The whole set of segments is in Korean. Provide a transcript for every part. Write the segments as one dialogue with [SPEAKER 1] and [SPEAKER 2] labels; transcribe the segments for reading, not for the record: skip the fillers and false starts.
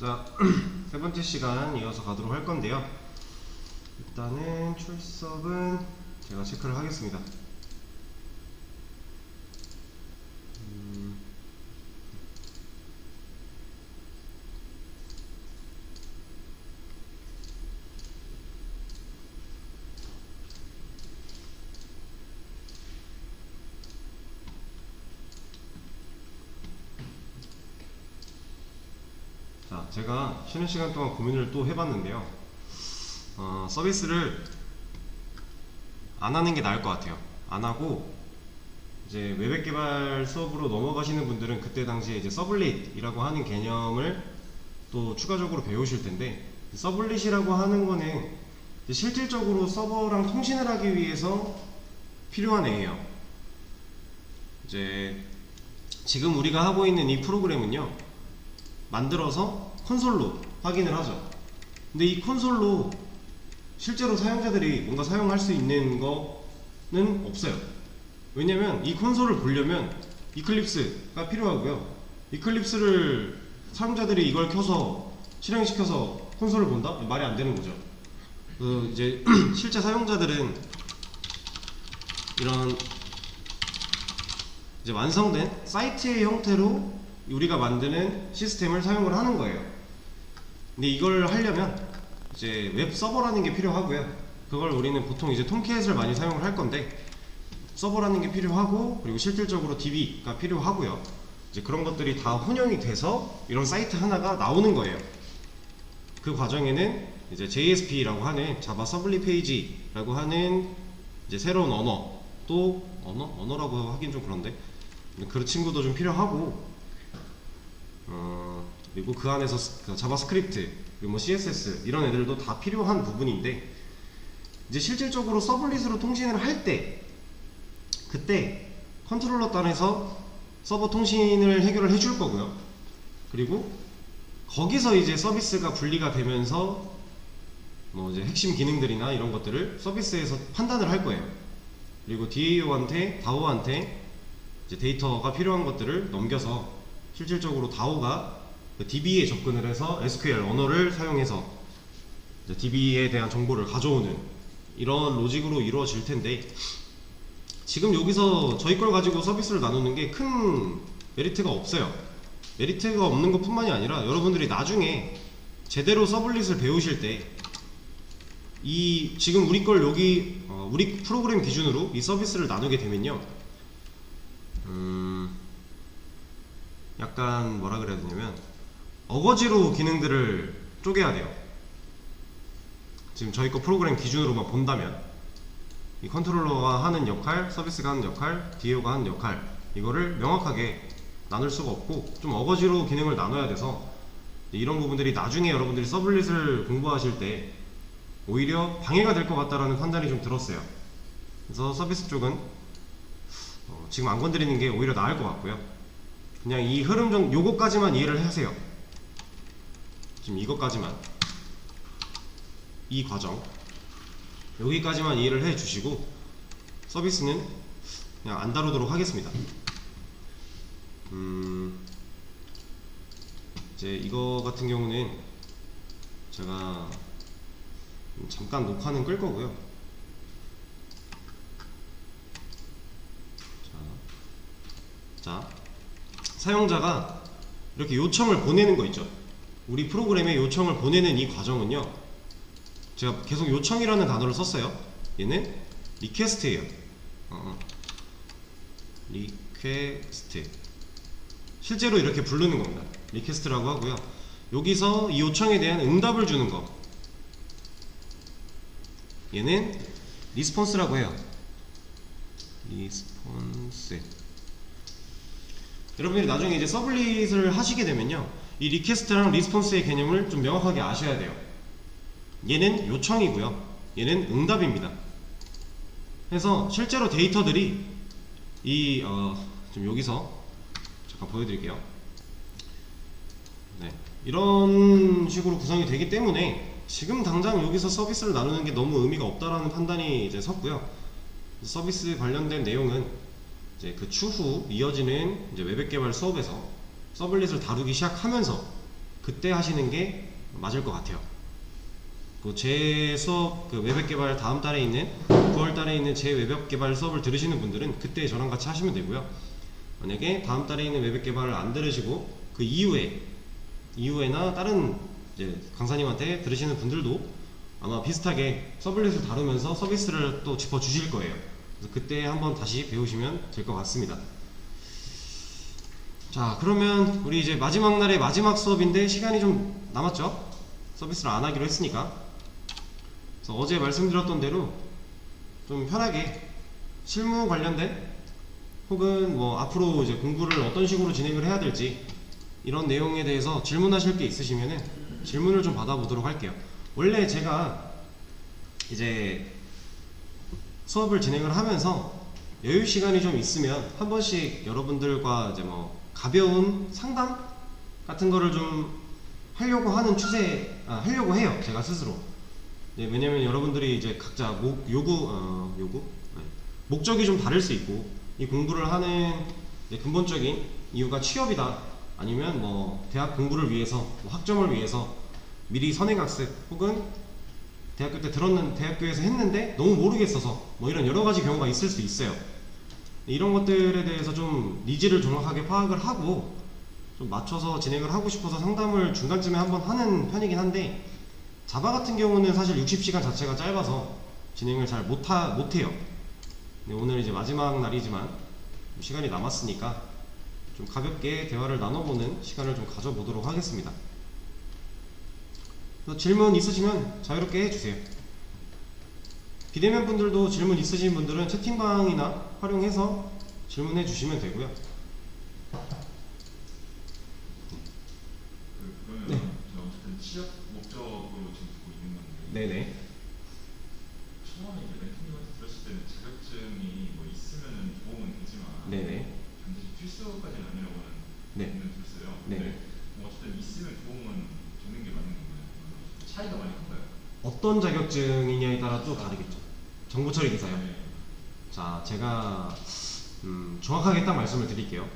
[SPEAKER 1] 자, 세 번째 시간 이어서 가도록 할 건데요. 일단은 출석은 제가 체크를 하겠습니다. 자, 제가 쉬는 시간 동안 고민을 또 해봤는데요. 서비스를 안 하는 게 나을 것 같아요. 안 하고 이제 웹앱 개발 수업으로 넘어가시는 분들은 그때 당시에 이제 서블릿이라고 하는 개념을 또 추가적으로 배우실 텐데, 서블릿이라고 하는 거는 이제 실질적으로 서버랑 통신을 하기 위해서 필요한 애예요. 이제 지금 우리가 하고 있는 이 프로그램은요, 만들어서 콘솔로 확인을 하죠. 근데 이 콘솔로 실제로 사용자들이 뭔가 사용할 수 있는 거는 없어요. 왜냐면 이 콘솔을 보려면 이클립스가 필요하고요. 이클립스를 사용자들이 이걸 켜서 실행시켜서 콘솔을 본다? 말이 안 되는 거죠. 이제 실제 사용자들은 이런 이제 완성된 사이트의 형태로 우리가 만드는 시스템을 사용을 하는 거예요. 근데 이걸 하려면 이제 웹 서버라는 게 필요하고요. 그걸 우리는 보통 이제 톰캣을 많이 사용을 할 건데, 서버라는 게 필요하고, 그리고 실질적으로 DB가 필요하고요. 이제 그런 것들이 다 혼용이 돼서 이런 사이트 하나가 나오는 거예요. 그 과정에는 이제 JSP라고 하는 자바 서블릿 페이지라고 하는 이제 새로운 언어, 또 언어라고 하긴 좀 그런데 그 친구도 좀 필요하고, 그리고 그 안에서 자바스크립트, 그리고 뭐 CSS 이런 애들도 다 필요한 부분인데, 이제 실질적으로 서블릿으로 통신을 할 때, 그때 컨트롤러 단에서 서버 통신을 해결을 해줄 거고요. 그리고 거기서 이제 서비스가 분리가 되면서 뭐 이제 핵심 기능들이나 이런 것들을 서비스에서 판단을 할 거예요. 그리고 DAO한테, DAO한테 이제 데이터가 필요한 것들을 넘겨서 실질적으로 DAO가 그 DB에 접근을 해서 SQL 언어를 사용해서 이제 DB에 대한 정보를 가져오는 이런 로직으로 이루어질 텐데, 지금 여기서 저희 걸 가지고 서비스를 나누는 게 큰 메리트가 없어요. 메리트가 없는 것 뿐만이 아니라 여러분들이 나중에 제대로 서블릿을 배우실 때, 이 지금 우리 걸 여기 우리 프로그램 기준으로 이 서비스를 나누게 되면요, 약간 뭐라 그래야 되냐면 어거지로 기능들을 쪼개야 돼요. 지금 저희 거 프로그램 기준으로만 본다면 이 컨트롤러가 하는 역할, 서비스가 하는 역할, DAO가 하는 역할, 이거를 명확하게 나눌 수가 없고 좀 어거지로 기능을 나눠야 돼서, 이런 부분들이 나중에 여러분들이 서블릿을 공부하실 때 오히려 방해가 될 것 같다라는 판단이 좀 들었어요. 그래서 서비스 쪽은 지금 안 건드리는 게 오히려 나을 것 같고요. 그냥 이 흐름 좀 요거까지만 이해를 하세요. 지금 이것까지만, 이 과정 여기까지만 이해를 해 주시고 서비스는 그냥 안 다루도록 하겠습니다. 이제 이거 같은 경우는 제가 잠깐 녹화는 끌 거고요. 자, 사용자가 이렇게 요청을 보내는 거 있죠. 우리 프로그램에 요청을 보내는 이 과정은요, 제가 계속 요청이라는 단어를 썼어요. 얘는 리퀘스트예요. 리퀘스트, 실제로 이렇게 부르는 겁니다. 리퀘스트라고 하고요. 여기서 이 요청에 대한 응답을 주는 거, 얘는 리스폰스라고 해요. 리스폰스. 여러분들이 나중에 이제 서블릿을 하시게 되면요, 이 리퀘스트랑 리스폰스의 개념을 좀 명확하게 아셔야 돼요. 얘는 요청이고요, 얘는 응답입니다. 그래서 실제로 데이터들이 좀 여기서 잠깐 보여드릴게요. 네, 이런 식으로 구성이 되기 때문에 지금 당장 여기서 서비스를 나누는 게 너무 의미가 없다라는 판단이 이제 섰고요. 서비스 관련된 내용은 이제 그 추후 이어지는 이제 웹앱 개발 수업에서 서블릿을 다루기 시작하면서 그때 하시는 게 맞을 것 같아요. 제 수업 웹앱 개발 다음 달에 있는 9월 달에 있는 제 웹앱 개발 수업을 들으시는 분들은 그때 저랑 같이 하시면 되고요. 만약에 다음 달에 있는 웹앱 개발을 안 들으시고 그 이후에나 다른 이제 강사님한테 들으시는 분들도 아마 비슷하게 서블릿을 다루면서 서비스를 또 짚어 주실 거예요. 그래서 그때 한번 다시 배우시면 될 것 같습니다. 자, 그러면 우리 이제 마지막 날의 마지막 수업인데 시간이 좀 남았죠? 서비스를 안 하기로 했으니까. 그래서 어제 말씀드렸던 대로 좀 편하게 실무 관련된 혹은 뭐 앞으로 이제 공부를 어떤 식으로 진행을 해야 될지 이런 내용에 대해서 질문하실 게 있으시면은 질문을 좀 받아보도록 할게요. 원래 제가 이제 수업을 진행을 하면서 여유 시간이 좀 있으면 한 번씩 여러분들과 이제 뭐 가벼운 상담 같은 거를 좀 하려고 하는 하려고 해요. 제가 스스로. 네, 왜냐면 여러분들이 이제 각자 목적이 좀 다를 수 있고 이 공부를 하는 근본적인 이유가 취업이다 아니면 뭐 대학 공부를 위해서 뭐 학점을 위해서 미리 선행학습 혹은 대학교 때 대학교에서 했는데 너무 모르겠어서 뭐 이런 여러 가지 경우가 있을 수 있어요. 이런 것들에 대해서 좀 니즈를 정확하게 파악을 하고 좀 맞춰서 진행을 하고 싶어서 상담을 중간쯤에 한번 하는 편이긴 한데 자바 같은 경우는 사실 60시간 자체가 짧아서 진행을 잘 못해요. 오늘 이제 마지막 날이지만 시간이 남았으니까 좀 가볍게 대화를 나눠보는 시간을 좀 가져보도록 하겠습니다. 질문 있으시면 자유롭게 해주세요. 비대면 분들도 질문 있으신 분들은 채팅방이나 활용해서 질문해 주시면 되고요.
[SPEAKER 2] 그러면
[SPEAKER 1] 네.
[SPEAKER 2] 제가 어쨌든 취업 목적으로 지금 듣고 있는 건데
[SPEAKER 1] 네네.
[SPEAKER 2] 처음에 이제 멘토님한테 들었을 때는 자격증이 뭐 있으면 도움은 되지만
[SPEAKER 1] 네네.
[SPEAKER 2] 반드시 필수까지는 아니라고 하는
[SPEAKER 1] 네.
[SPEAKER 2] 의견을 들었어요.
[SPEAKER 1] 네.
[SPEAKER 2] 근데 뭐 어쨌든 있으면 도움은 되는 게 맞는 건가요? 차이가 많이 큰가요?
[SPEAKER 1] 어떤 자격증이냐에 따라 또 다르겠죠. 정보처리 기사요.
[SPEAKER 2] 네.
[SPEAKER 1] 자, 제가 정확하게 딱 말씀을 드릴게요.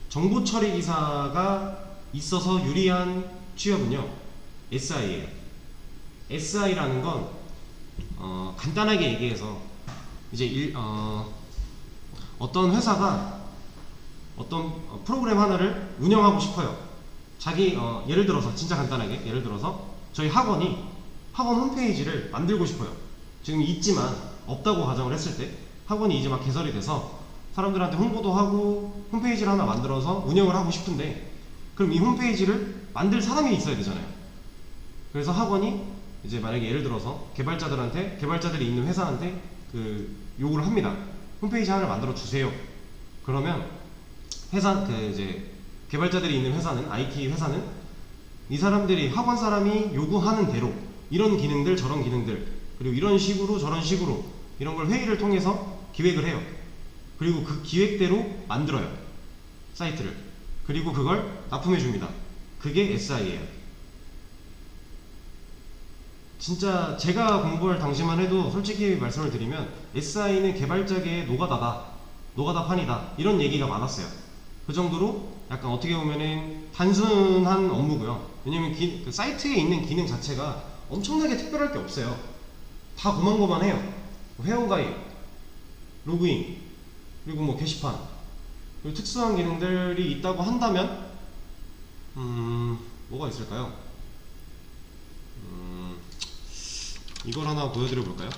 [SPEAKER 1] 정보처리 기사가 있어서 유리한 취업은요, SI예요. SI라는 건 간단하게 얘기해서 이제 어떤 회사가 어떤 프로그램 하나를 운영하고 싶어요. 예를 들어서 진짜 간단하게 예를 들어서 저희 학원이 학원 홈페이지를 만들고 싶어요. 지금 있지만 없다고 가정을 했을 때 학원이 이제 막 개설이 돼서 사람들한테 홍보도 하고 홈페이지를 하나 만들어서 운영을 하고 싶은데 그럼 이 홈페이지를 만들 사람이 있어야 되잖아요. 그래서 학원이 이제 만약에 예를 들어서 개발자들이 있는 회사한테 요구를 합니다. 홈페이지 하나를 만들어 주세요. 그러면 이제 개발자들이 있는 회사는 IT 회사는 이 사람들이 학원 사람이 요구하는 대로 이런 기능들 저런 기능들 그리고 이런 식으로 저런 식으로 이런 걸 회의를 통해서 기획을 해요. 그리고 그 기획대로 만들어요. 사이트를. 그리고 그걸 납품해 줍니다. 그게 SI예요. 진짜 제가 공부할 당시만 해도 솔직히 말씀을 드리면 SI는 개발자계의 노가다판이다 이런 얘기가 많았어요. 그 정도로 약간 어떻게 보면은 단순한 업무고요. 왜냐면 그 사이트에 있는 기능 자체가 엄청나게 특별할 게 없어요. 다 고만고만해요. 회원가입, 로그인, 그리고 뭐 게시판, 그리고 특수한 기능들이 있다고 한다면 뭐가 있을까요? 이걸 하나 보여드려 볼까요?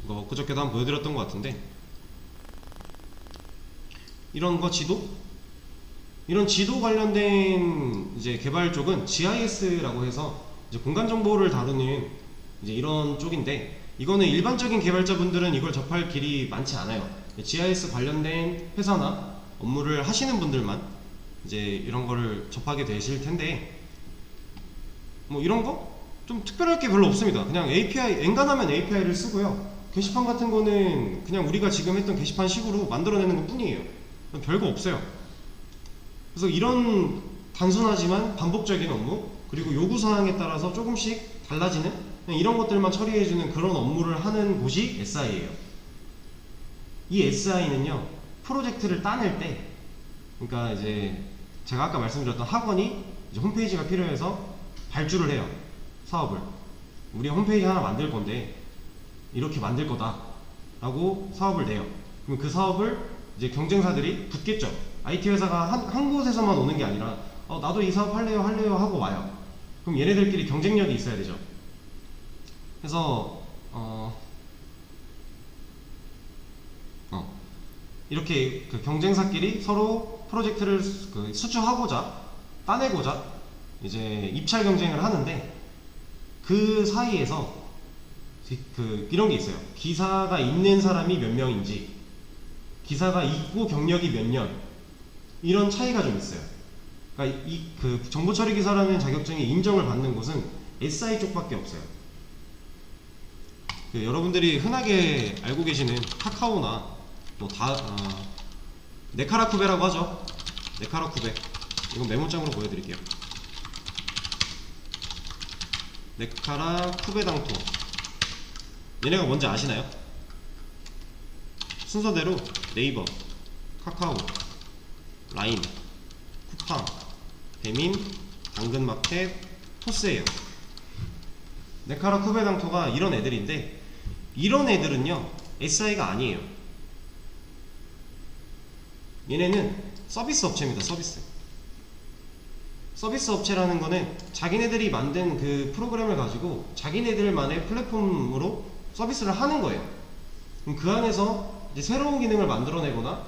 [SPEAKER 1] 이거 그저께도 한번 보여드렸던 것 같은데 이런 지도 관련된 이제 개발 쪽은 GIS라고 해서 이제 공간 정보를 다루는 이제 이런 쪽인데 이거는 일반적인 개발자분들은 이걸 접할 길이 많지 않아요. GIS 관련된 회사나 업무를 하시는 분들만 이제 이런 거를 접하게 되실 텐데 뭐 이런 거 좀 특별할 게 별로 없습니다. 그냥 API 엔간하면 API를 쓰고요. 게시판 같은 거는 그냥 우리가 지금 했던 게시판 식으로 만들어내는 것 뿐이에요. 별거 없어요. 그래서 이런 단순하지만 반복적인 업무 그리고 요구사항에 따라서 조금씩 달라지는 이런 것들만 처리해주는 그런 업무를 하는 곳이 SI예요. 이 SI는요 프로젝트를 따낼 때 그러니까 이제 제가 아까 말씀드렸던 학원이 이제 홈페이지가 필요해서 발주를 해요. 사업을. 우리 홈페이지 하나 만들 건데 이렇게 만들 거다 라고 사업을 내요. 그럼 그 사업을 이제 경쟁사들이 붙겠죠. IT 회사가 한 곳에서만 오는 게 아니라 나도 이 사업 할래요 하고 와요. 그럼 얘네들끼리 경쟁력이 있어야 되죠. 그래서 이렇게 그 경쟁사끼리 서로 프로젝트를 그 수주하고자 따내고자 이제 입찰 경쟁을 하는데, 그 사이에서 그 이런 게 있어요. 기사가 있는 사람이 몇 명인지, 기사가 있고 경력이 몇 년, 이런 차이가 좀 있어요. 그러니까 이 그 정보처리 기사라는 자격증이 인정을 받는 곳은 SI 쪽밖에 없어요. 그 여러분들이 흔하게 알고 계시는 카카오나 뭐 네카라쿠베라고 하죠. 네카라쿠베. 이건 메모장으로 보여드릴게요. 네카라쿠베당토. 얘네가 뭔지 아시나요? 순서대로 네이버, 카카오, 라인, 쿠팡, 배민, 당근마켓, 토스예요. 네카라쿠베당토가 이런 애들인데, 이런 애들은요 SI가 아니에요. 얘네는 서비스 업체입니다. 서비스 업체라는 거는 자기네들이 만든 그 프로그램을 가지고 자기네들만의 플랫폼으로 서비스를 하는 거예요. 그럼 그 안에서 이제 새로운 기능을 만들어내거나,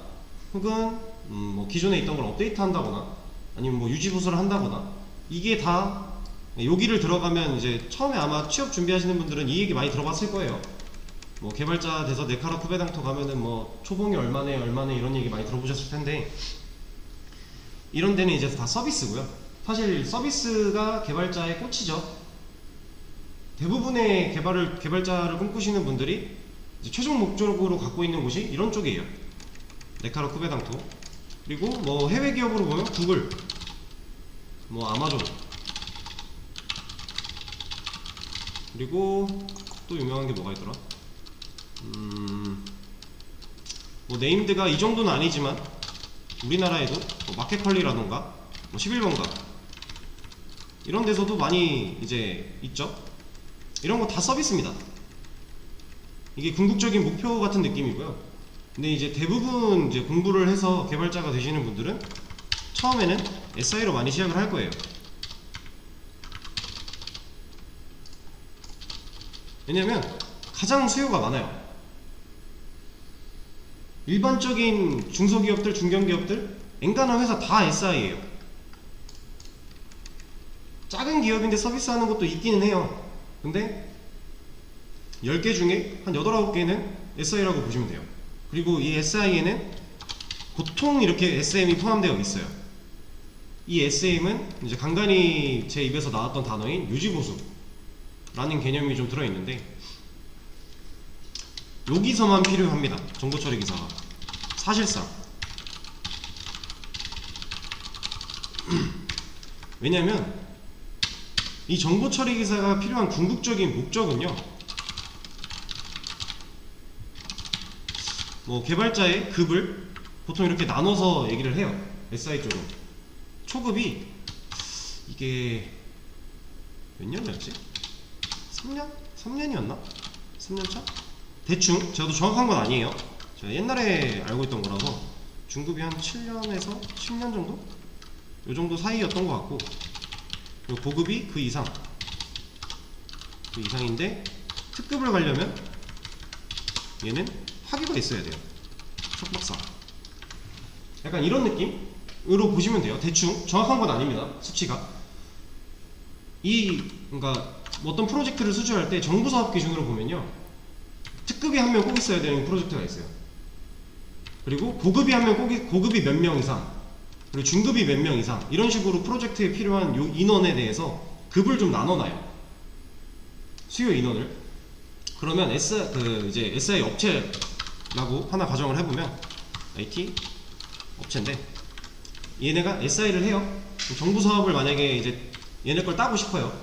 [SPEAKER 1] 혹은 뭐 기존에 있던 걸 업데이트 한다거나, 아니면 뭐 유지 보수를 한다거나, 이게 다 여기를 들어가면 이제 처음에 아마 취업 준비하시는 분들은 이 얘기 많이 들어봤을 거예요. 뭐 개발자 돼서 네카라쿠베당토 가면은 뭐 초봉이 얼마네 이런 얘기 많이 들어보셨을 텐데, 이런 데는 이제 다 서비스고요. 사실 서비스가 개발자의 꽃이죠. 대부분의 개발자를 꿈꾸시는 분들이 이제 최종 목적으로 갖고 있는 곳이 이런 쪽이에요. 네카라쿠베당토. 그리고 뭐 해외 기업으로 보면 구글, 뭐 아마존, 그리고 또 유명한 게 뭐가 있더라? 뭐 네임드가 이 정도는 아니지만 우리나라에도 뭐 마켓컬리라던가 뭐 11번가 이런 데서도 많이 이제 있죠. 이런 거 다 서비스입니다. 이게 궁극적인 목표 같은 느낌이고요. 근데 이제 대부분 이제 공부를 해서 개발자가 되시는 분들은 처음에는 SI로 많이 시작을 할 거예요. 왜냐면 가장 수요가 많아요. 일반적인 중소기업들, 중견기업들, 엔간한 회사 다 SI예요. 작은 기업인데 서비스하는 것도 있기는 해요. 근데 10개 중에 한 8, 9개는 SI라고 보시면 돼요. 그리고 이 SI에는 보통 이렇게 SM이 포함되어 있어요. 이 SM은 이제 간간히 제 입에서 나왔던 단어인 유지보수라는 개념이 좀 들어있는데, 여기서만 필요합니다. 정보처리 기사가. 사실상. 왜냐면 이 정보처리 기사가 필요한 궁극적인 목적은요, 뭐 개발자의 급을 보통 이렇게 나눠서 얘기를 해요. SI 쪽은 초급이 이게 몇 년이었지? 3년? 3년이었나? 3년차? 대충 저도 정확한 건 아니에요. 제가 옛날에 알고 있던 거라서 중급이 한 7년에서 10년 정도? 요 정도 사이였던 것 같고, 그리고 고급이 그 이상인데, 특급을 가려면 얘는 학위가 있어야 돼요. 석박사. 약간 이런 느낌으로 보시면 돼요. 대충 정확한 건 아닙니다. 수치가. 그러니까 어떤 프로젝트를 수주할 때 정부사업 기준으로 보면요, 특급이 한 명 꼭 있어야 되는 프로젝트가 있어요. 그리고 고급이 한 명 고급이 몇 명 이상, 그리고 중급이 몇 명 이상, 이런 식으로 프로젝트에 필요한 요 인원에 대해서 급을 좀 나눠놔요. 수요 인원을. 그러면 이제 SI 업체라고 하나 가정을 해보면, IT 업체인데 얘네가 SI를 해요. 정부 사업을 만약에 이제 얘네 걸 따고 싶어요.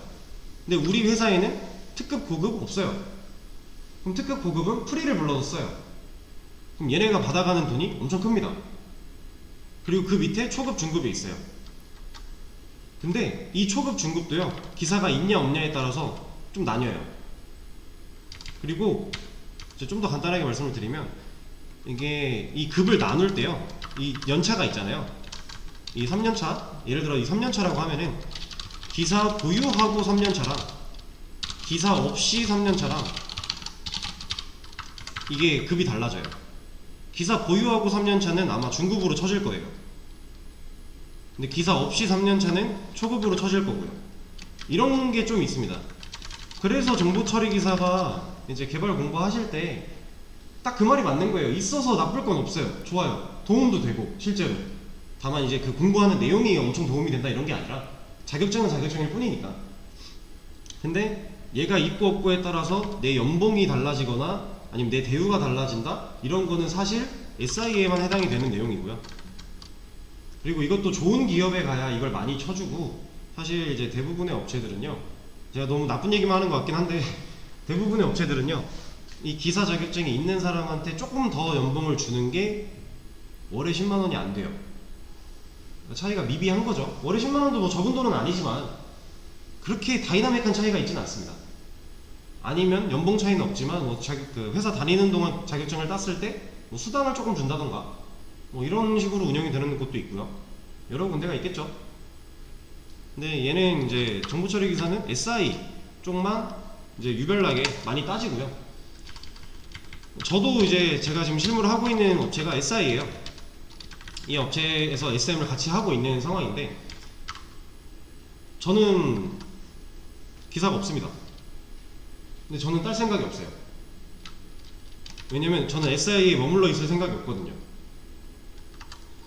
[SPEAKER 1] 근데 우리 회사에는 특급 고급 없어요. 그럼 특급 고급은 프리를 불러서 써요. 그럼 얘네가 받아가는 돈이 엄청 큽니다. 그리고 그 밑에 초급, 중급이 있어요. 근데 이 초급, 중급도요, 기사가 있냐 없냐에 따라서 좀 나뉘어요. 그리고 좀 더 간단하게 말씀을 드리면, 이게 이 급을 나눌 때요, 이 연차가 있잖아요. 이 3년차, 예를 들어 이 3년차라고 하면은 기사 보유하고 3년차랑 기사 없이 3년차랑 이게 급이 달라져요. 기사 보유하고 3년차는 아마 중급으로 쳐질 거예요. 근데 기사 없이 3년차는 초급으로 쳐질 거고요. 이런 게 좀 있습니다. 그래서 정보처리 기사가 이제 개발 공부하실 때 딱 그 말이 맞는 거예요. 있어서 나쁠 건 없어요. 좋아요. 도움도 되고 실제로. 다만 이제 그 공부하는 내용이 엄청 도움이 된다 이런 게 아니라 자격증은 자격증일 뿐이니까. 근데 얘가 있고 없고에 따라서 내 연봉이 달라지거나 아니면 내 대우가 달라진다? 이런 거는 사실 SI에만 해당이 되는 내용이고요. 그리고 이것도 좋은 기업에 가야 이걸 많이 쳐주고, 사실 이제 대부분의 업체들은요, 제가 너무 나쁜 얘기만 하는 것 같긴 한데 대부분의 업체들은요, 이 기사 자격증이 있는 사람한테 조금 더 연봉을 주는 게 월에 10만원이 안 돼요. 차이가 미비한 거죠. 월에 10만원도 뭐 적은 돈은 아니지만 그렇게 다이나믹한 차이가 있지는 않습니다. 아니면 연봉 차이는 없지만 뭐 그 회사 다니는 동안 자격증을 땄을 때 뭐 수당을 조금 준다던가 뭐 이런 식으로 운영이 되는 곳도 있고요. 여러 군데가 있겠죠. 근데 얘는 이제 정보처리 기사는 SI 쪽만 이제 유별나게 많이 따지고요. 저도 이제 제가 지금 실무를 하고 있는 업체가 SI예요. 이 업체에서 SM을 같이 하고 있는 상황인데, 저는 기사가 없습니다. 근데 저는 딸 생각이 없어요. 왜냐면 저는 SI에 머물러 있을 생각이 없거든요.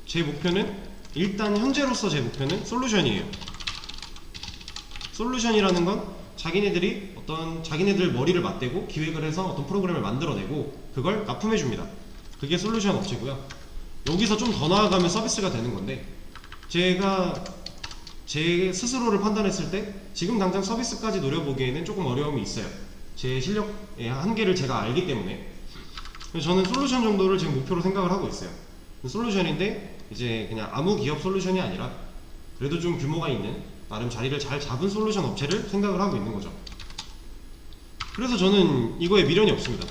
[SPEAKER 1] 제 목표는, 일단 현재로서 제 목표는 솔루션이에요. 솔루션이라는 건 자기네들이 어떤 자기네들 머리를 맞대고 기획을 해서 어떤 프로그램을 만들어내고 그걸 납품해 줍니다. 그게 솔루션 업체고요. 여기서 좀 더 나아가면 서비스가 되는 건데, 제가 제 스스로를 판단했을 때 지금 당장 서비스까지 노려보기에는 조금 어려움이 있어요. 제 실력의 한계를 제가 알기 때문에. 그래서 저는 솔루션 정도를 지금 목표로 생각을 하고 있어요. 솔루션인데 이제 그냥 아무 기업 솔루션이 아니라 그래도 좀 규모가 있는, 나름 자리를 잘 잡은 솔루션 업체를 생각을 하고 있는 거죠. 그래서 저는 이거에 미련이 없습니다.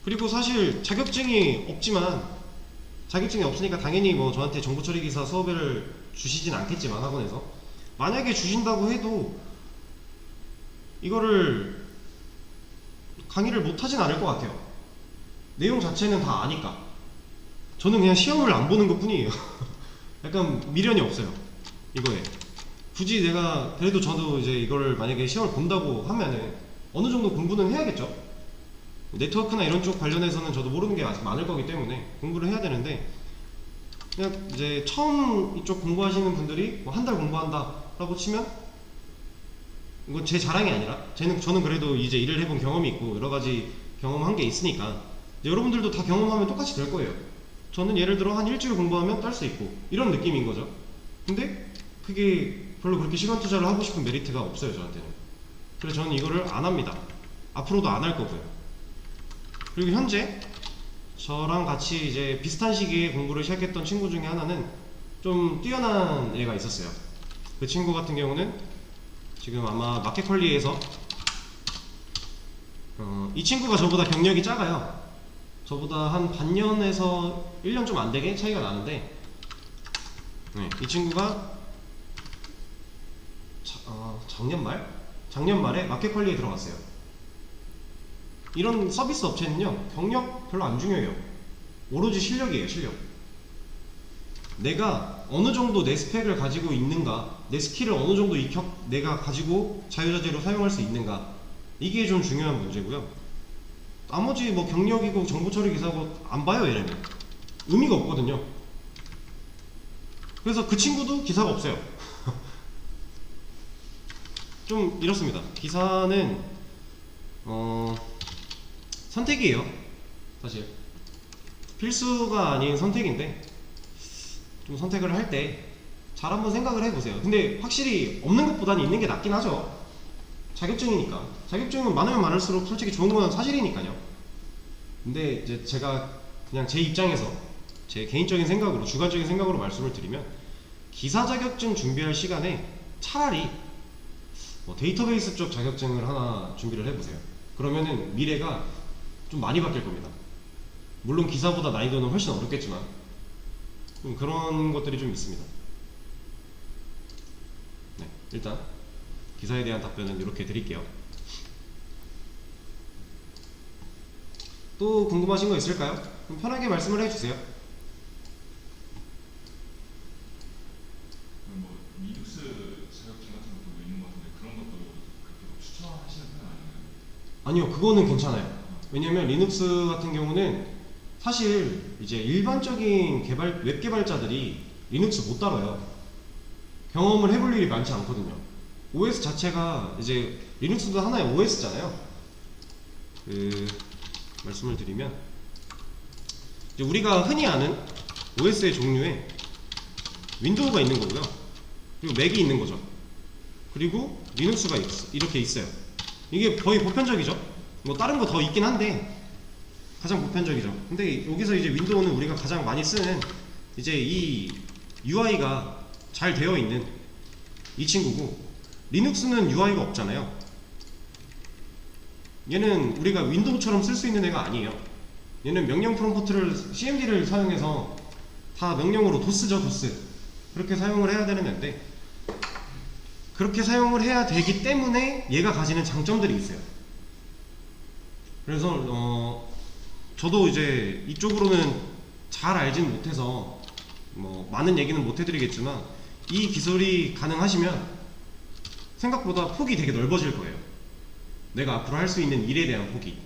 [SPEAKER 1] 그리고 사실 자격증이 없지만, 자격증이 없으니까 당연히 뭐 저한테 정보처리 기사 수업을 주시진 않겠지만, 학원에서 만약에 주신다고 해도 이거를 강의를 못하진 않을 것 같아요. 내용 자체는 다 아니까. 저는 그냥 시험을 안 보는 것 뿐이에요. 약간 미련이 없어요, 이거에. 굳이 내가, 그래도 저도 이제 이걸 만약에 시험을 본다고 하면은 어느 정도 공부는 해야겠죠. 네트워크나 이런 쪽 관련해서는 저도 모르는 게 아직 많을 거기 때문에 공부를 해야 되는데, 그냥 이제 처음 이쪽 공부하시는 분들이 뭐 한 달 공부한다 라고 치면, 이건 제 자랑이 아니라 저는 그래도 이제 일을 해본 경험이 있고 여러 가지 경험한 게 있으니까 여러분들도 다 경험하면 똑같이 될 거예요. 저는 예를 들어 한 일주일 공부하면 딸 수 있고 이런 느낌인 거죠. 근데 그게 별로 그렇게 시간 투자를 하고 싶은 메리트가 없어요, 저한테는. 그래서 저는 이거를 안 합니다. 앞으로도 안 할 거고요. 그리고 현재 저랑 같이 이제 비슷한 시기에 공부를 시작했던 친구 중에 하나는 좀 뛰어난 애가 있었어요. 그 친구 같은 경우는 지금 아마 마켓컬리에서 이 친구가 저보다 경력이 작아요. 저보다 한 반년에서 1년 좀 안 되게 차이가 나는데, 네, 이 친구가 작년 말에 마켓컬리에 들어갔어요. 이런 서비스 업체는요, 경력 별로 안 중요해요. 오로지 실력이에요, 실력. 내가 어느 정도 내 스펙을 가지고 있는가, 내 스킬을 어느 정도 내가 가지고 자유자재로 사용할 수 있는가, 이게 좀 중요한 문제고요. 나머지 뭐 경력이고 정보처리 기사고 안 봐요, 얘네는. 의미가 없거든요. 그래서 그 친구도 기사가 없어요. 좀 이렇습니다. 기사는 선택이에요, 사실. 필수가 아닌 선택인데, 좀 선택을 할 때 잘 한번 생각을 해보세요. 근데 확실히 없는 것보다는 있는 게 낫긴 하죠. 자격증이니까. 자격증은 많으면 많을수록 솔직히 좋은 건 사실이니까요. 근데 이제 제가 그냥 제 입장에서 제 개인적인 생각으로, 주관적인 생각으로 말씀을 드리면, 기사 자격증 준비할 시간에 차라리 뭐 데이터베이스 쪽 자격증을 하나 준비를 해보세요. 그러면은 미래가 좀 많이 바뀔 겁니다. 물론 기사보다 난이도는 훨씬 어렵겠지만 그런 것들이 좀 있습니다. 네, 일단 기사에 대한 답변은 이렇게 드릴게요. 또 궁금하신 거 있을까요? 그럼 편하게 말씀을 해주세요.
[SPEAKER 2] 그럼 뭐 리눅스 자격증 같은 것도 있는 것 같은데 그런 것도 그렇게 뭐 추천하시는 편은 아닌가요?
[SPEAKER 1] 아니요, 그거는 괜찮아요. 왜냐면 리눅스 같은 경우는 사실 이제 일반적인 웹 개발자들이 리눅스 못 다뤄요. 경험을 해볼 일이 많지 않거든요. OS 자체가 이제 리눅스도 하나의 OS잖아요. 말씀을 드리면 이제 우리가 흔히 아는 OS의 종류에 윈도우가 있는 거고요. 그리고 맥이 있는 거죠. 그리고 리눅스가 이렇게 있어요. 이게 거의 보편적이죠. 뭐 다른 거 더 있긴 한데 가장 보편적이죠. 근데 여기서 이제 윈도우는 우리가 가장 많이 쓰는 이제 이 UI가 잘 되어 있는 이 친구고, 리눅스는 UI가 없잖아요. 얘는 우리가 윈도우처럼 쓸 수 있는 애가 아니에요. 얘는 명령 프롬프트를 CMD를 사용해서 다 명령으로 도스죠, 도스. 그렇게 사용을 해야 되는 애인데, 그렇게 사용을 해야 되기 때문에 얘가 가지는 장점들이 있어요. 그래서 저도 이제 이쪽으로는 잘 알진 못해서 뭐 많은 얘기는 못 해드리겠지만, 이 기술이 가능하시면 생각보다 폭이 되게 넓어질 거예요. 내가 앞으로 할 수 있는 일에 대한 폭이.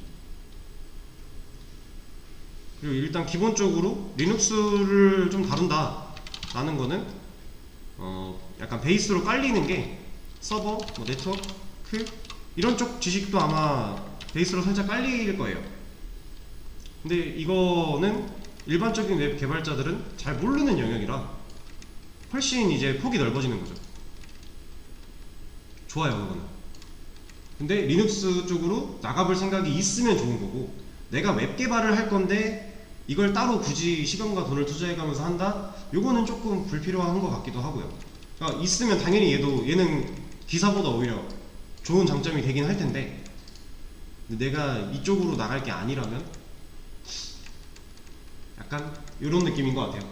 [SPEAKER 1] 그리고 일단 기본적으로 리눅스를 좀 다룬다 라는 거는 약간 베이스로 깔리는 게 서버, 뭐 네트워크 이런 쪽 지식도 아마 베이스로 살짝 깔릴 거예요. 근데 이거는 일반적인 웹 개발자들은 잘 모르는 영역이라 훨씬 이제 폭이 넓어지는 거죠. 좋아요, 그거는. 근데 리눅스 쪽으로 나가볼 생각이 있으면 좋은 거고, 내가 웹 개발을 할 건데 이걸 따로 굳이 시간과 돈을 투자해가면서 한다? 요거는 조금 불필요한 것 같기도 하고요. 그러니까 있으면 당연히 얘는 기사보다 오히려 좋은 장점이 되긴 할 텐데, 내가 이쪽으로 나갈 게 아니라면 약간 이런 느낌인 것 같아요.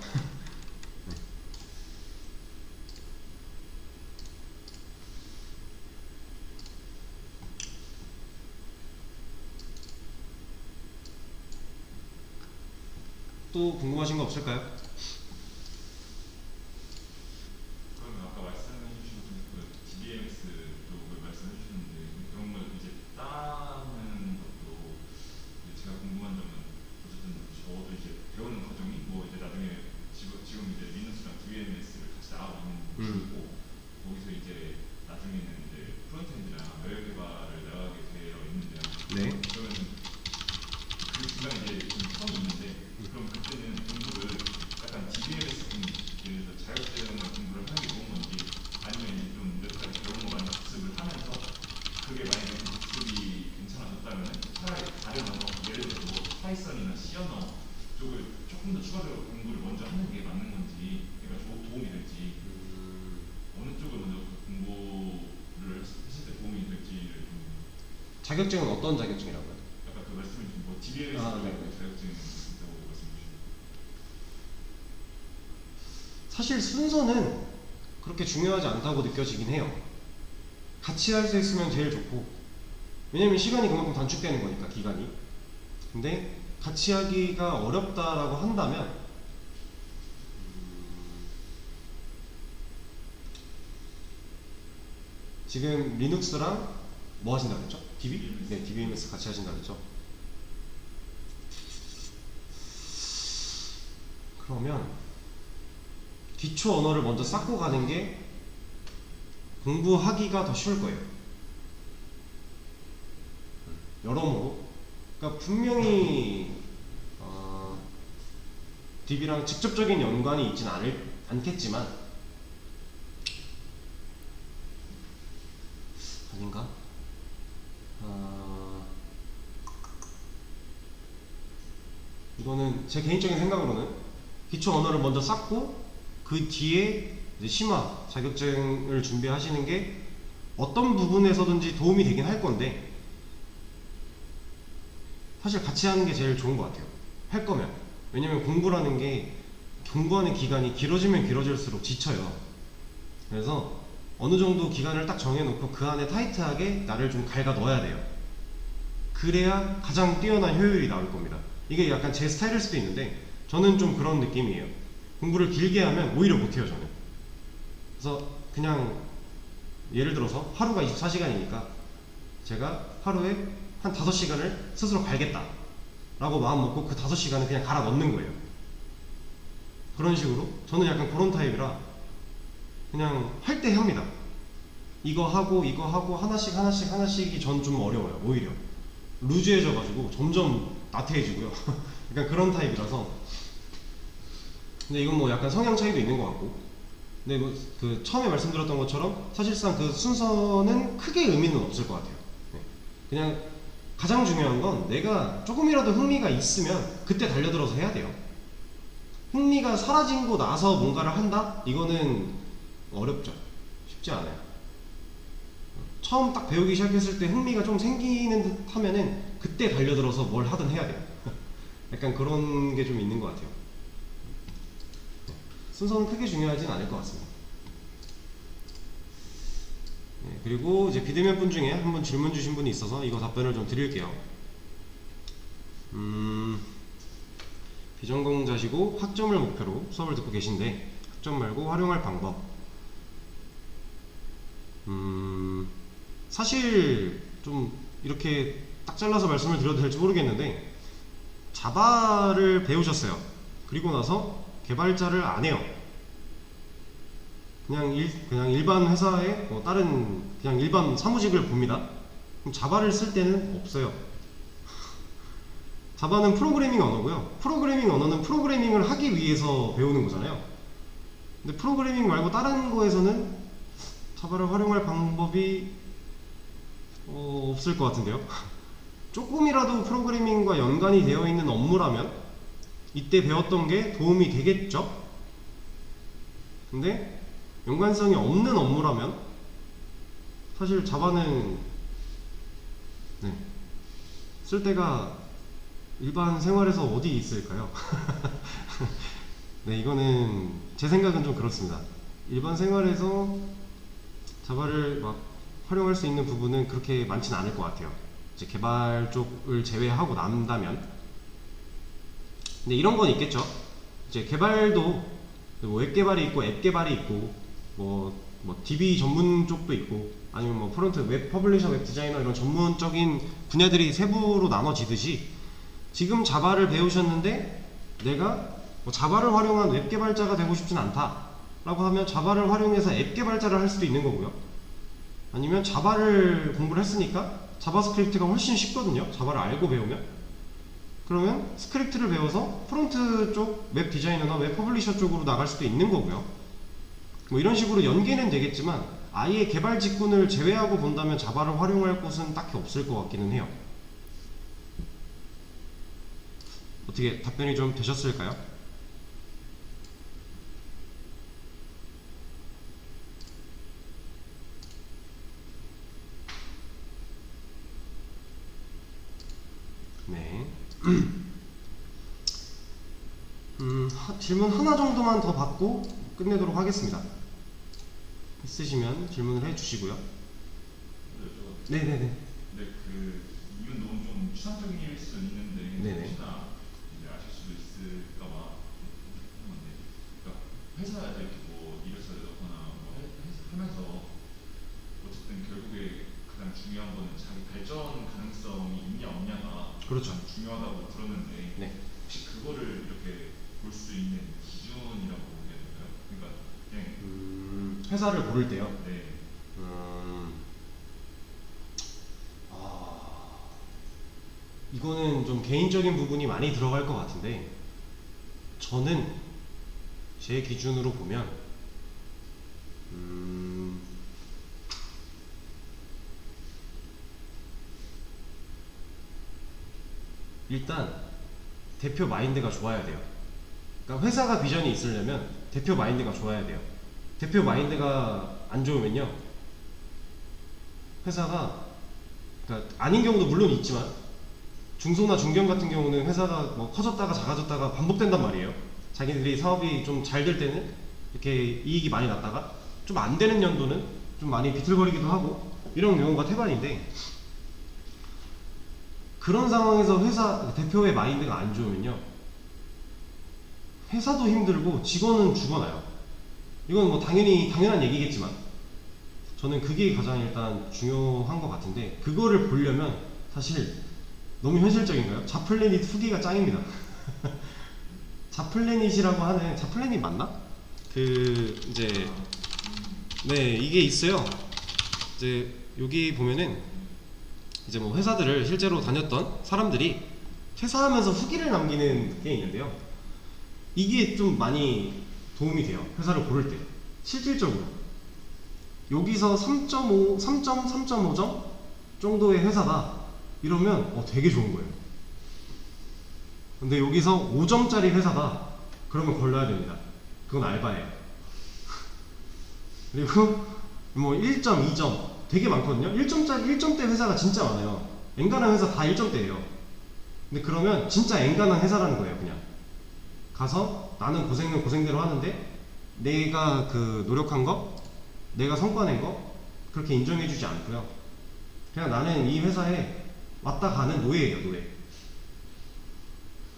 [SPEAKER 1] 또 궁금하신 거 없을까요?
[SPEAKER 2] 그러면 아까 말씀해 주신 그 DBMS 쪽을 말씀해 주셨는데 그런 걸 이제 따는 것도 이제 제가 궁금한 점은 어쨌든 저도 이제 배우는 과정이 뭐 이제 나중에 지금 이제 리눅스랑 DBMS를 같이 나가고 있는 중이고 거기서 이제 나중에는 이제 프론트엔드랑 웹 개발을 나가게 되어 있는데요.
[SPEAKER 1] 네.
[SPEAKER 2] 그러면은 그 중간에 이제 좀 텀이 있는데 그럼 그때는 공부를 약간 DBMS 예를 들어 자격증을 공부를 하는 게 좋은 건지 아니면 이제 좀 몇 가지 배운 거 많이 복습을 하면서 그게 만약에 그 복습이 괜찮아졌다면 차라리 다른 언어 예를 들어 뭐 파이썬이나 C 언어 쪽을 조금 더 추가적으로 공부를 먼저 하는 게 맞는 건지 그러니까 도움이 될지 어느 쪽을 먼저 공부를 하실 때 도움이 될지를 좀
[SPEAKER 1] 자격증은 어떤 자격증이라고요?
[SPEAKER 2] 아까 그 말씀해 주신 뭐 DBMS
[SPEAKER 1] 네.
[SPEAKER 2] 자격증이 있다고 말씀해 주셨는데
[SPEAKER 1] 사실 순서는 그렇게 중요하지 않다고 느껴지긴 해요. 같이 할 수 있으면 제일 좋고, 왜냐면 시간이 그만큼 단축되는 거니까, 기간이. 근데 같이 하기가 어렵다라고 한다면 지금 리눅스랑 뭐 하신다고 했죠? DB? 네, DBMS 같이 하신다고 했죠. 그러면 기초 언어를 먼저 쌓고 가는 게 공부하기가 더 쉬울 거예요. 여러모로. 그러니까 분명히 DB랑 직접적인 연관이 있진 않겠지만, 아닌가? 이거는 제 개인적인 생각으로는 기초 언어를 먼저 쌓고 그 뒤에 이제 심화 자격증을 준비하시는 게 어떤 부분에서든지 도움이 되긴 할 건데 사실 같이 하는 게 제일 좋은 것 같아요. 할 거면. 왜냐면 공부라는 게 공부하는 기간이 길어지면 길어질수록 지쳐요. 그래서 어느 정도 기간을 딱 정해놓고 그 안에 타이트하게 나를 좀 갉아 넣어야 돼요. 그래야 가장 뛰어난 효율이 나올 겁니다. 이게 약간 제 스타일일 수도 있는데 저는 좀 그런 느낌이에요. 공부를 길게 하면 오히려 못해요, 저는. 그래서 그냥 예를 들어서 하루가 24시간이니까 제가 하루에 한 5시간을 스스로 갈겠다 라고 마음 먹고 그 5시간을 그냥 갈아 넣는 거예요. 그런 식으로 저는 약간 그런 타입이라 그냥 할 때 합니다. 이거 하고 하나씩 하나씩이 전 좀 어려워요. 오히려 루즈해져 가지고 점점 나태해지고요. 약간 그런 타입이라서. 근데 이건 뭐 약간 성향 차이도 있는 것 같고. 근데 뭐 그 처음에 말씀드렸던 것처럼 사실상 그 순서는 크게 의미는 없을 것 같아요. 네. 그냥 가장 중요한 건 내가 조금이라도 흥미가 있으면 그때 달려들어서 해야 돼요. 흥미가 사라지고 나서 뭔가를 한다? 이거는 어렵죠. 쉽지 않아요. 처음 딱 배우기 시작했을 때 흥미가 좀 생기는 듯 하면은 그때 달려들어서 뭘 하든 해야 돼요. 약간 그런 게 좀 있는 것 같아요. 순서는 크게 중요하진 않을 것 같습니다. 네, 그리고 이제 비대면 분 중에 한 번 질문 주신 분이 있어서 이거 답변을 좀 드릴게요. 비전공자시고 학점을 목표로 수업을 듣고 계신데 학점 말고 활용할 방법. 사실 좀 이렇게 딱 잘라서 말씀을 드려도 될지 모르겠는데 자바를 배우셨어요. 그리고 나서 개발자를 안 해요. 그냥 일반 회사에 다른 그냥 일반 사무직을 봅니다. 그럼 자바를 쓸 때는 없어요. 자바는 프로그래밍 언어고요. 프로그래밍 언어는 프로그래밍을 하기 위해서 배우는 거잖아요. 근데 프로그래밍 말고 다른 거에서는 자바를 활용할 방법이 없을 것 같은데요. 조금이라도 프로그래밍과 연관이 되어 있는 업무라면 이때 배웠던 게 도움이 되겠죠. 근데 연관성이 없는 업무라면 사실 자바는 쓸 데가 일반 생활에서 어디 있을까요? 네, 이거는 제 생각은 좀 그렇습니다. 일반 생활에서 자바를 막 활용할 수 있는 부분은 그렇게 많지는 않을 것 같아요. 이제 개발 쪽을 제외하고 난다면. 근데 이런 건 있겠죠. 이제 개발도 뭐 웹 개발이 있고 앱 개발이 있고 뭐 DB 전문 쪽도 있고 아니면 뭐 프론트 웹 퍼블리셔 웹 디자이너 이런 전문적인 분야들이 세부로 나눠지듯이 지금 자바를 배우셨는데 내가 뭐 자바를 활용한 웹 개발자가 되고 싶진 않다 라고 하면 자바를 활용해서 앱 개발자를 할 수도 있는 거고요. 아니면 자바를 공부를 했으니까 자바스크립트가 훨씬 쉽거든요. 자바를 알고 배우면. 그러면 스크립트를 배워서 프론트 쪽 웹 디자이너나 웹 퍼블리셔 쪽으로 나갈 수도 있는 거고요. 뭐 이런 식으로 연계는 되겠지만 아예 개발 직군을 제외하고 본다면 자바를 활용할 곳은 딱히 없을 것 같기는 해요. 어떻게 답변이 좀 되셨을까요? 네. 질문 하나 정도만 더 받고 끝내도록 하겠습니다. 있으시면 질문을 해주시고요. 네네네.
[SPEAKER 2] 근데 이건 너무 좀 추상적일 수 있는데
[SPEAKER 1] 네네.
[SPEAKER 2] 혹시나 이제 아실 수도 있을까봐 하는 건데, 그러니까 회사에 이렇게 뭐 일을 하거나 뭐 하면서 어쨌든 결국에 가장 중요한 거는 자기 발전 가능성이 있냐 없냐가
[SPEAKER 1] 그렇죠.
[SPEAKER 2] 가장 중요하다고 들었는데
[SPEAKER 1] 네.
[SPEAKER 2] 혹시 그거를 이렇게 볼 수 있는 기준이라고 해야 될까요? 그러니까 그냥
[SPEAKER 1] 회사를 고를 때요.
[SPEAKER 2] 네.
[SPEAKER 1] 이거는 좀 개인적인 부분이 많이 들어갈 것 같은데 저는 제 기준으로 보면 일단 대표 마인드가 좋아야 돼요. 그러니까 회사가 비전이 있으려면 대표 마인드가 좋아야 돼요. 대표 마인드가 안 좋으면요, 회사가, 그러니까 아닌 경우도 물론 있지만 중소나 중견 같은 경우는 회사가 뭐 커졌다가 작아졌다가 반복된단 말이에요. 자기들이 사업이 좀 잘 될 때는 이렇게 이익이 많이 났다가 좀 안 되는 연도는 좀 많이 비틀거리기도 하고 이런 경우가 태반인데, 그런 상황에서 회사 대표의 마인드가 안 좋으면요, 회사도 힘들고 직원은 죽어나요. 이건 뭐 당연한 얘기겠지만 저는 그게 가장 일단 중요한 것 같은데, 그거를 보려면 사실 너무 현실적인가요? 자플래닛 후기가 짱입니다. 자플래닛이라고 하는, 자플래닛 맞나? 그 이제 네, 이게 있어요. 이제 여기 보면은 이제 뭐 회사들을 실제로 다녔던 사람들이 퇴사하면서 후기를 남기는 게 있는데요, 이게 좀 많이 도움이 돼요. 회사를 고를 때 실질적으로 여기서 3.5, 3.3.5점 정도의 회사다 이러면 되게 좋은 거예요. 근데 여기서 5점짜리 회사다 그러면 걸러야 됩니다. 그건 알바예요. 그리고 뭐 1점, 2점 되게 많거든요. 1점대 회사가 진짜 많아요. 엔간한 회사 다 1점대예요. 근데 그러면 진짜 엔간한 회사라는 거예요. 그냥 가서 나는 고생은 고생대로 하는데 내가 그 노력한 거, 내가 성과 낸 거 그렇게 인정해주지 않고요, 그냥 나는 이 회사에 왔다 가는 노예예요, 노예.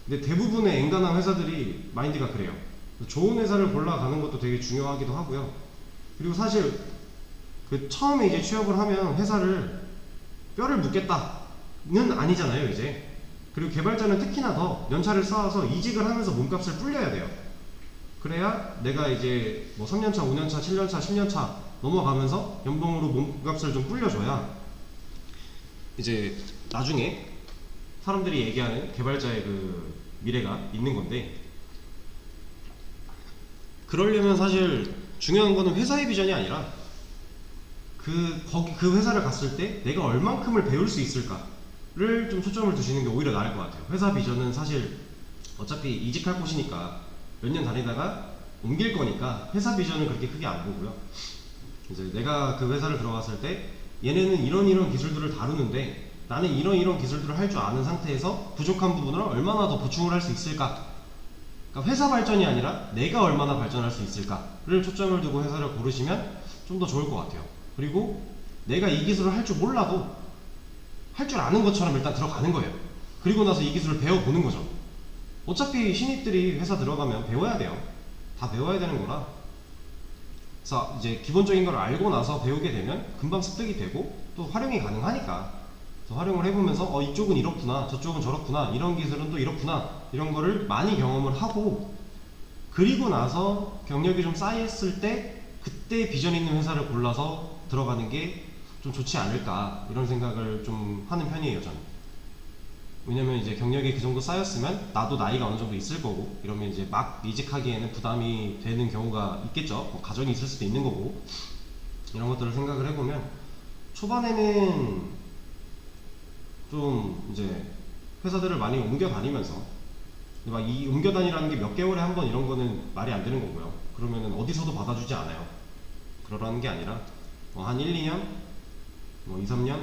[SPEAKER 1] 근데 대부분의 엔간한 회사들이 마인드가 그래요. 좋은 회사를 골라가는 것도 되게 중요하기도 하고요. 그리고 사실 그 처음에 이제 취업을 하면 회사를 뼈를 묻겠다는 아니잖아요, 이제. 그리고 개발자는 특히나 더 연차를 쌓아서 이직을 하면서 몸값을 불려야 돼요. 그래야 내가 이제 뭐 3년차, 5년차, 7년차, 10년차 넘어가면서 연봉으로 몸값을 좀 불려줘야 이제 나중에 사람들이 얘기하는 개발자의 그 미래가 있는 건데, 그러려면 사실 중요한 거는 회사의 비전이 아니라 그 회사를 갔을 때 내가 얼만큼을 배울 수 있을까를 좀 초점을 두시는 게 오히려 나을 것 같아요. 회사 비전은 사실 어차피 이직할 곳이니까 몇 년 다니다가 옮길 거니까 회사 비전은 그렇게 크게 안 보고요, 이제 내가 그 회사를 들어갔을 때 얘네는 이런 기술들을 다루는데 나는 이런 기술들을 할 줄 아는 상태에서 부족한 부분을 얼마나 더 보충을 할 수 있을까. 그러니까 회사 발전이 아니라 내가 얼마나 발전할 수 있을까를 초점을 두고 회사를 고르시면 좀 더 좋을 것 같아요. 그리고 내가 이 기술을 할 줄 몰라도 할 줄 아는 것처럼 일단 들어가는 거예요. 그리고 나서 이 기술을 배워보는 거죠. 어차피 신입들이 회사 들어가면 배워야 돼요. 다 배워야 되는 거라. 그래서 이제 기본적인 걸 알고 나서 배우게 되면 금방 습득이 되고 또 활용이 가능하니까, 그래서 활용을 해보면서 이쪽은 이렇구나, 저쪽은 저렇구나, 이런 기술은 또 이렇구나, 이런 거를 많이 경험을 하고, 그리고 나서 경력이 좀 쌓였을 때 그때 비전 있는 회사를 골라서 들어가는 게 좀 좋지 않을까, 이런 생각을 좀 하는 편이에요, 저는. 왜냐면 이제 경력이 그 정도 쌓였으면 나도 나이가 어느 정도 있을 거고, 이러면 이제 막 이직하기에는 부담이 되는 경우가 있겠죠. 뭐 가정이 있을 수도 있는 거고, 이런 것들을 생각을 해보면 초반에는 좀 이제 회사들을 많이 옮겨 다니면서, 막 이 옮겨 다니라는 게 몇 개월에 한 번 이런 거는 말이 안 되는 거고요. 그러면은 어디서도 받아주지 않아요. 그러라는 게 아니라 한 1, 2년, 뭐 2, 3년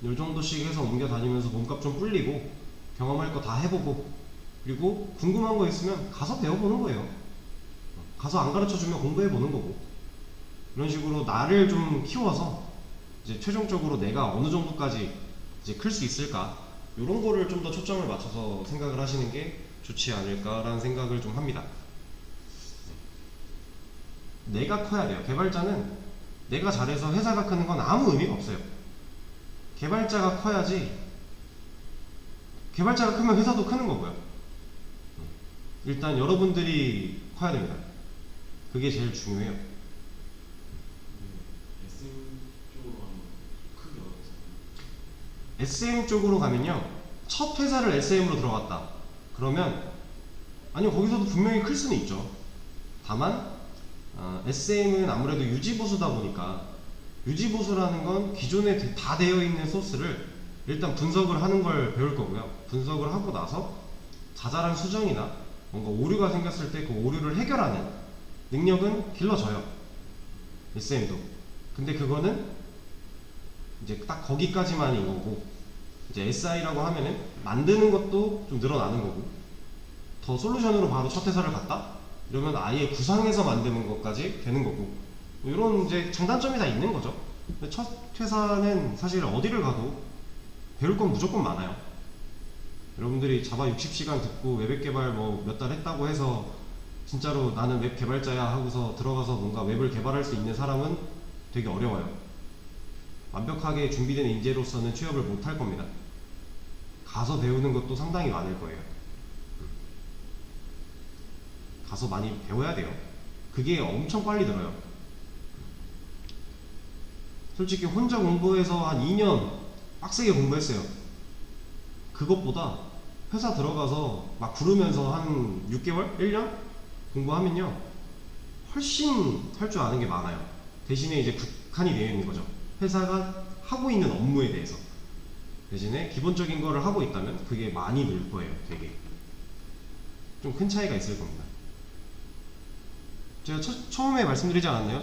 [SPEAKER 1] 요 정도씩 해서 옮겨 다니면서 몸값 좀 불리고 경험할 거 다 해보고, 그리고 궁금한 거 있으면 가서 배워보는 거예요. 가서 안 가르쳐주면 공부해보는 거고, 이런 식으로 나를 좀 키워서 이제 최종적으로 내가 어느 정도까지 이제 클 수 있을까, 이런 거를 좀 더 초점을 맞춰서 생각을 하시는 게 좋지 않을까라는 생각을 좀 합니다. 내가 커야 돼요. 개발자는 내가 잘해서 회사가 크는 건 아무 의미가 없어요. 개발자가 커야지, 개발자가 크면 회사도 크는 거고요. 일단 여러분들이 커야 됩니다. 그게 제일 중요해요. SM 쪽으로 가면요, 첫 회사를 SM으로 들어갔다 그러면, 아니요, 거기서도 분명히 클 수는 있죠. 다만 SM은 아무래도 유지보수다 보니까, 유지보수라는 건 기존에 다 되어 있는 소스를 일단 분석을 하는 걸 배울 거고요. 분석을 하고 나서 자잘한 수정이나 뭔가 오류가 생겼을 때 그 오류를 해결하는 능력은 길러져요. SM도. 근데 그거는 이제 딱 거기까지만인 거고, 이제 SI라고 하면은 만드는 것도 좀 늘어나는 거고, 더 솔루션으로 바로 첫 회사를 갔다? 이러면 아예 구상해서 만드는 것까지 되는 거고, 뭐 이런 이제 장단점이 다 있는 거죠. 근데 첫 회사는 사실 어디를 가도 배울 건 무조건 많아요. 여러분들이 자바 60시간 듣고 웹 개발 뭐 몇 달 했다고 해서 진짜로 나는 웹 개발자야 하고서 들어가서 뭔가 웹을 개발할 수 있는 사람은 되게 어려워요. 완벽하게 준비된 인재로서는 취업을 못 할 겁니다. 가서 배우는 것도 상당히 많을 거예요. 가서 많이 배워야 돼요. 그게 엄청 빨리 들어요. 솔직히 혼자 공부해서 한 2년 빡세게 공부했어요. 그것보다 회사 들어가서 막 구르면서 한 6개월? 1년? 공부하면요 훨씬 할 줄 아는 게 많아요. 대신에 이제 국한이 되어 있는 거죠. 회사가 하고 있는 업무에 대해서. 대신에 기본적인 거를 하고 있다면 그게 많이 늘 거예요. 되게 좀 큰 차이가 있을 겁니다. 제가 처음에 말씀드리지 않았나요?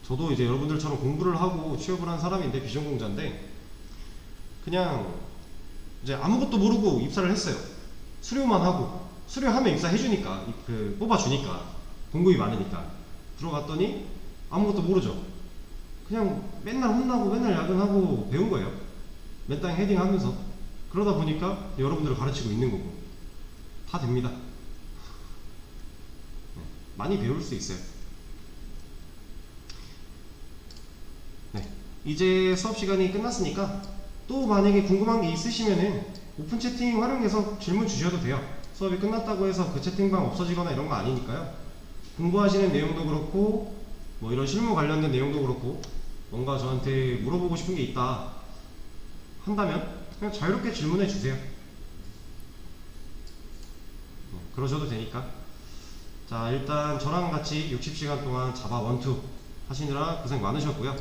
[SPEAKER 1] 저도 이제 여러분들처럼 공부를 하고 취업을 한 사람인데, 비전공자인데, 그냥 이제 아무것도 모르고 입사를 했어요. 수료만 하고, 수료하면 입사해주니까, 뽑아주니까, 공급이 많으니까. 들어갔더니 아무것도 모르죠. 그냥 맨날 혼나고 맨날 야근하고 배운 거예요. 맨땅에 헤딩하면서. 그러다 보니까 여러분들을 가르치고 있는 거고. 다 됩니다. 많이 배울 수 있어요. 네, 이제 수업 시간이 끝났으니까 또 만약에 궁금한 게 있으시면은 오픈 채팅 활용해서 질문 주셔도 돼요. 수업이 끝났다고 해서 그 채팅방 없어지거나 이런 거 아니니까요. 공부하시는 내용도 그렇고 뭐 이런 실무 관련된 내용도 그렇고 뭔가 저한테 물어보고 싶은 게 있다 한다면 그냥 자유롭게 질문해 주세요. 그러셔도 되니까. 자, 일단 저랑 같이 60시간 동안 자바 1, 2 하시느라 고생 많으셨고요.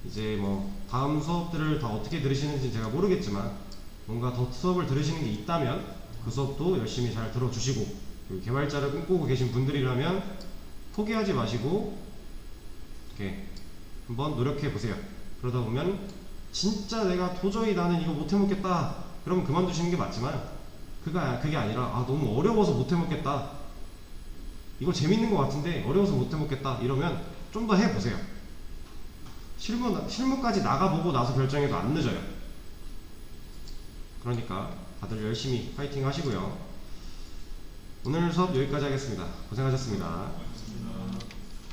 [SPEAKER 1] 이제 뭐 다음 수업들을 다 어떻게 들으시는지 제가 모르겠지만 뭔가 더 수업을 들으시는 게 있다면 그 수업도 열심히 잘 들어주시고, 그리고 개발자를 꿈꾸고 계신 분들이라면 포기하지 마시고 이렇게 한번 노력해 보세요. 그러다 보면 진짜 내가 도저히 나는 이거 못 해먹겠다 그러면 그만두시는 게 맞지만, 그게 아니라 너무 어려워서 못 해먹겠다, 이거 재밌는 것 같은데 어려워서 못 해먹겠다 이러면 좀 더 해보세요. 실무까지 나가보고 나서 결정해도 안 늦어요. 그러니까 다들 열심히 파이팅 하시고요. 오늘 수업 여기까지 하겠습니다. 고생하셨습니다.